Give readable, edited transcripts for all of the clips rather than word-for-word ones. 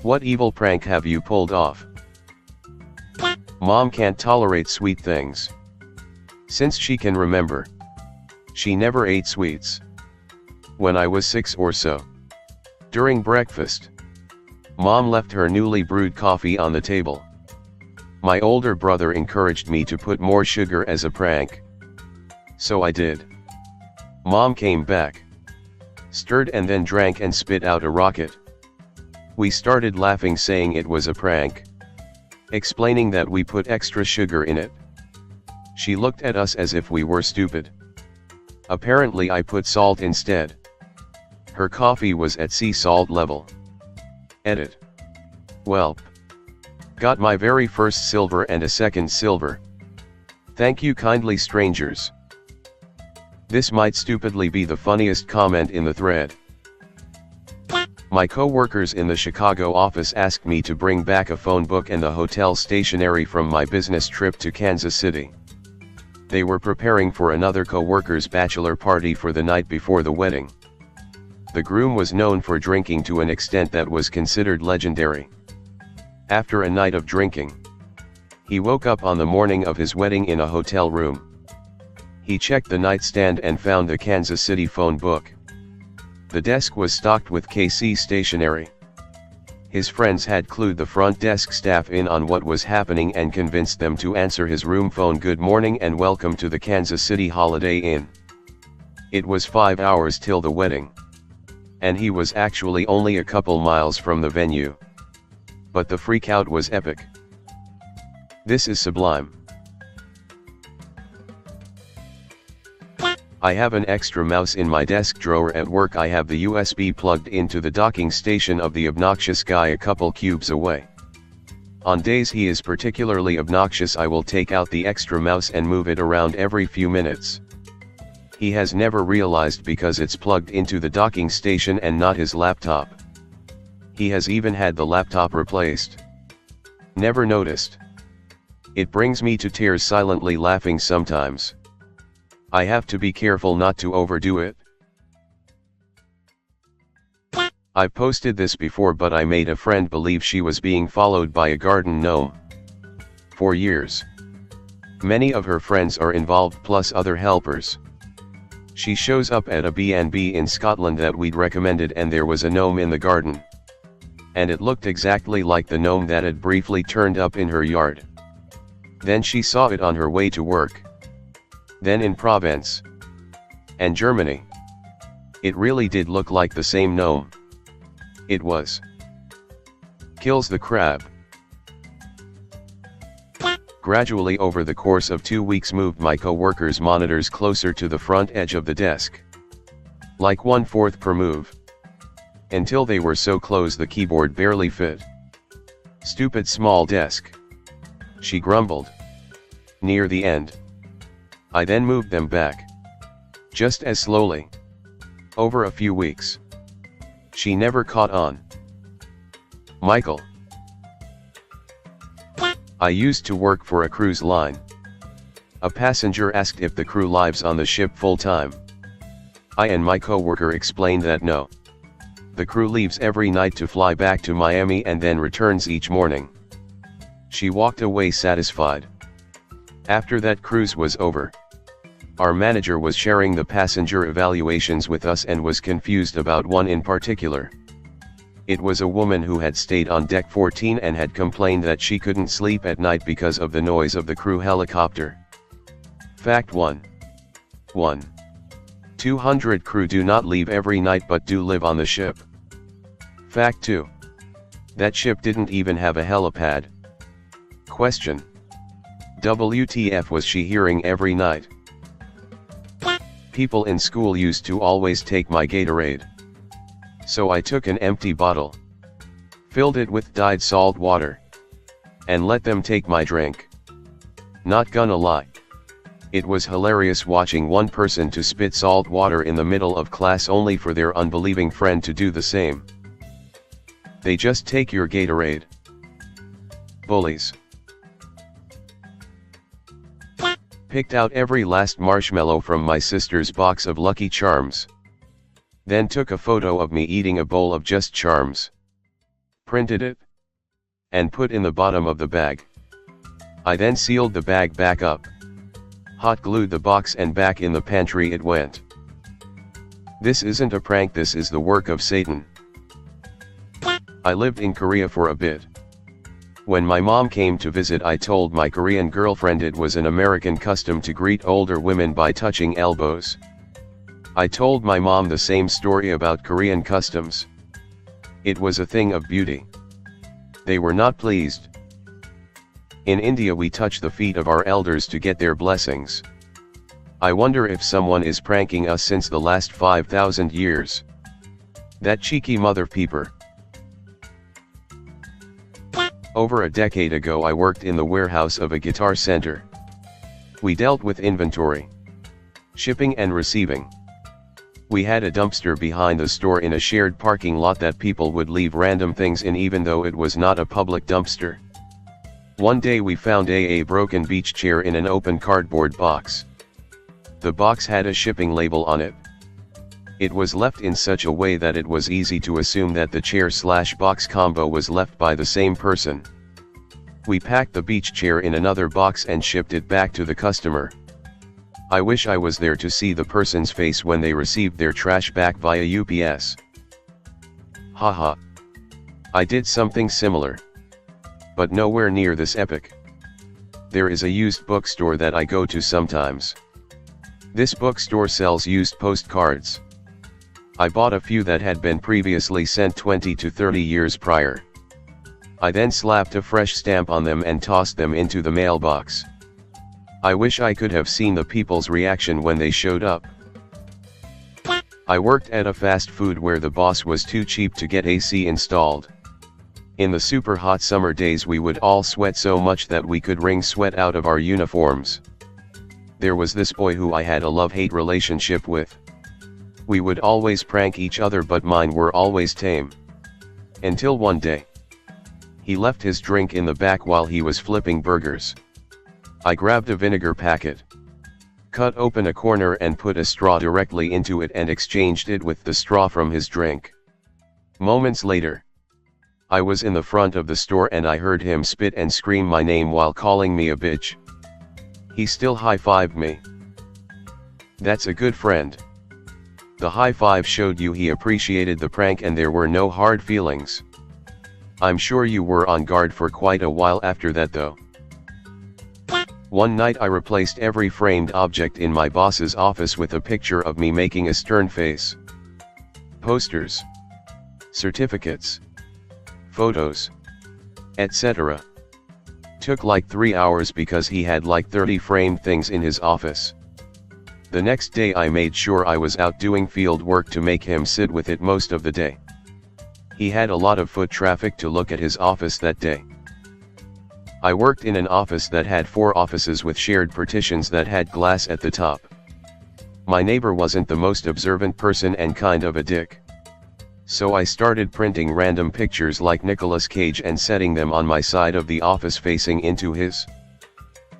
What evil prank have you pulled off? Mom can't tolerate sweet things. Since she can remember, she never ate sweets. When I was 6 or so, during breakfast, Mom left her newly brewed coffee on the table. My older brother encouraged me to put more sugar as a prank. So I did. Mom came back, stirred and then drank and spit out a rocket. We started laughing, saying it was a prank, explaining that we put extra sugar in it. She looked at us as if we were stupid. Apparently I put salt instead. Her coffee was at sea salt level. Edit. Welp. Got my very first silver and a second silver. Thank you kindly, strangers. This might stupidly be the funniest comment in the thread. My co-workers in the Chicago office asked me to bring back a phone book and the hotel stationery from my business trip to Kansas City. They were preparing for another co-worker's bachelor party for the night before the wedding. The groom was known for drinking to an extent that was considered legendary. After a night of drinking, he woke up on the morning of his wedding in a hotel room. He checked the nightstand and found the Kansas City phone book. The desk was stocked with KC stationery. His friends had clued the front desk staff in on what was happening and convinced them to answer his room phone "Good morning and welcome to the Kansas City Holiday Inn." It was 5 hours till the wedding, and he was actually only a couple miles from the venue. But the freakout was epic. This is sublime. I have an extra mouse in my desk drawer at work. I have the USB plugged into the docking station of the obnoxious guy a couple cubes away. On days he is particularly obnoxious, I will take out the extra mouse and move it around every few minutes. He has never realized because it's plugged into the docking station and not his laptop. He has even had the laptop replaced. Never noticed. It brings me to tears, silently laughing sometimes. I have to be careful not to overdo it. I've posted this before, but I made a friend believe she was being followed by a garden gnome. For years. Many of her friends are involved, plus other helpers. She shows up at a B&B in Scotland that we'd recommended, and there was a gnome in the garden. And it looked exactly like the gnome that had briefly turned up in her yard. Then she saw it on her way to work. Then in Provence and Germany. It really did look like the same gnome. It was. Kills the crab. Gradually over the course of 2 weeks moved my co-workers' monitors closer to the front edge of the desk. Like 1/4 per move. Until they were so close the keyboard barely fit. Stupid small desk, she grumbled. Near the end, I then moved them back. Just as slowly. Over a few weeks. She never caught on. Michael. I used to work for a cruise line. A passenger asked if the crew lives on the ship full time. I and my coworker explained that no. The crew leaves every night to fly back to Miami and then returns each morning. She walked away satisfied. After that cruise was over, our manager was sharing the passenger evaluations with us and was confused about one in particular. It was a woman who had stayed on deck 14 and had complained that she couldn't sleep at night because of the noise of the crew helicopter. Fact 1. 200 crew do not leave every night but do live on the ship. Fact 2. That ship didn't even have a helipad. Question. WTF was she hearing every night? People in school used to always take my Gatorade. So I took an empty bottle, filled it with dyed salt water, and let them take my drink. Not gonna lie. It was hilarious watching one person to spit salt water in the middle of class only for their unbelieving friend to do the same. They just take your Gatorade. Bullies. Picked out every last marshmallow from my sister's box of Lucky Charms. Then took a photo of me eating a bowl of Just Charms. Printed it. And put in the bottom of the bag. I then sealed the bag back up. Hot glued the box and back in the pantry it went. This isn't a prank, this is the work of Satan. I lived in Korea for a bit. When my mom came to visit, I told my Korean girlfriend it was an American custom to greet older women by touching elbows. I told my mom the same story about Korean customs. It was a thing of beauty. They were not pleased. In India we touch the feet of our elders to get their blessings. I wonder if someone is pranking us since the last 5,000 years. That cheeky mother peeper. Over a decade ago I worked in the warehouse of a guitar center. We dealt with inventory, shipping and receiving. We had a dumpster behind the store in a shared parking lot that people would leave random things in even though it was not a public dumpster. One day we found a broken beach chair in an open cardboard box. The box had a shipping label on it. It was left in such a way that it was easy to assume that the chair/box combo was left by the same person. We packed the beach chair in another box and shipped it back to the customer. I wish I was there to see the person's face when they received their trash back via UPS. Haha. I did something similar. But nowhere near this epic. There is a used bookstore that I go to sometimes. This bookstore sells used postcards. I bought a few that had been previously sent 20 to 30 years prior. I then slapped a fresh stamp on them and tossed them into the mailbox. I wish I could have seen the people's reaction when they showed up. I worked at a fast food where the boss was too cheap to get AC installed. In the super hot summer days we would all sweat so much that we could wring sweat out of our uniforms. There was this boy who I had a love-hate relationship with. We would always prank each other but mine were always tame. Until one day. He left his drink in the back while he was flipping burgers. I grabbed a vinegar packet, cut open a corner and put a straw directly into it and exchanged it with the straw from his drink. Moments later, I was in the front of the store and I heard him spit and scream my name while calling me a bitch. He still high-fived me. That's a good friend. The high five showed you he appreciated the prank and there were no hard feelings. I'm sure you were on guard for quite a while after that though. One night I replaced every framed object in my boss's office with a picture of me making a stern face. Posters, certificates, photos, etc. Took like 3 hours because he had like 30 framed things in his office. The next day I made sure I was out doing field work to make him sit with it most of the day. He had a lot of foot traffic to look at his office that day. I worked in an office that had 4 offices with shared partitions that had glass at the top. My neighbor wasn't the most observant person and kind of a dick. So I started printing random pictures like Nicolas Cage and setting them on my side of the office facing into his.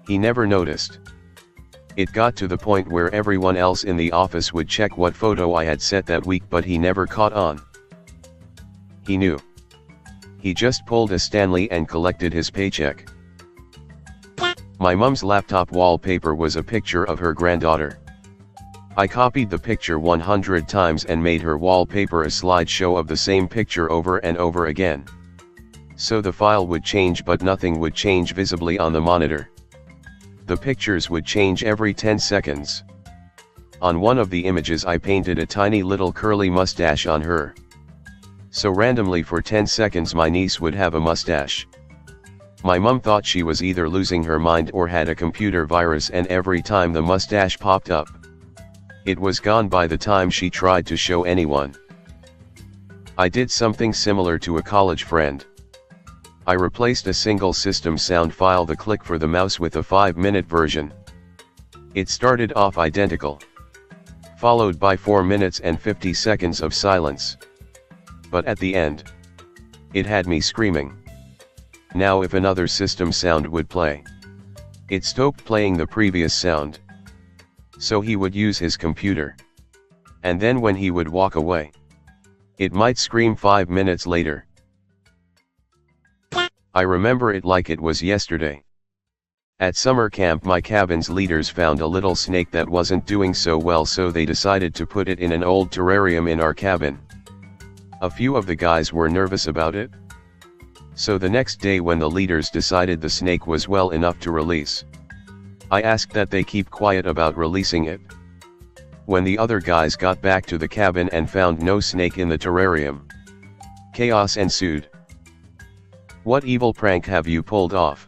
He never noticed. It got to the point where everyone else in the office would check what photo I had set that week but he never caught on. He knew. He just pulled a Stanley and collected his paycheck. My mom's laptop wallpaper was a picture of her granddaughter. I copied the picture 100 times and made her wallpaper a slideshow of the same picture over and over again. So the file would change but nothing would change visibly on the monitor. The pictures would change every 10 seconds. On one of the images I painted a tiny little curly mustache on her. So randomly for 10 seconds my niece would have a mustache. My mom thought she was either losing her mind or had a computer virus and every time the mustache popped up, it was gone by the time she tried to show anyone. I did something similar to a college friend. I replaced a single system sound file, the click for the mouse, with a 5-minute version. It started off identical, followed by 4 minutes and 50 seconds of silence. But at the end, it had me screaming. Now if another system sound would play, it stopped playing the previous sound. So he would use his computer. and then when he would walk away, it might scream 5 minutes later. I remember it like it was yesterday. At summer camp, my cabin's leaders found a little snake that wasn't doing so well, so they decided to put it in an old terrarium in our cabin. A few of the guys were nervous about it. So the next day, when the leaders decided the snake was well enough to release, I asked that they keep quiet about releasing it. When the other guys got back to the cabin and found no snake in the terrarium, chaos ensued. What evil prank have you pulled off?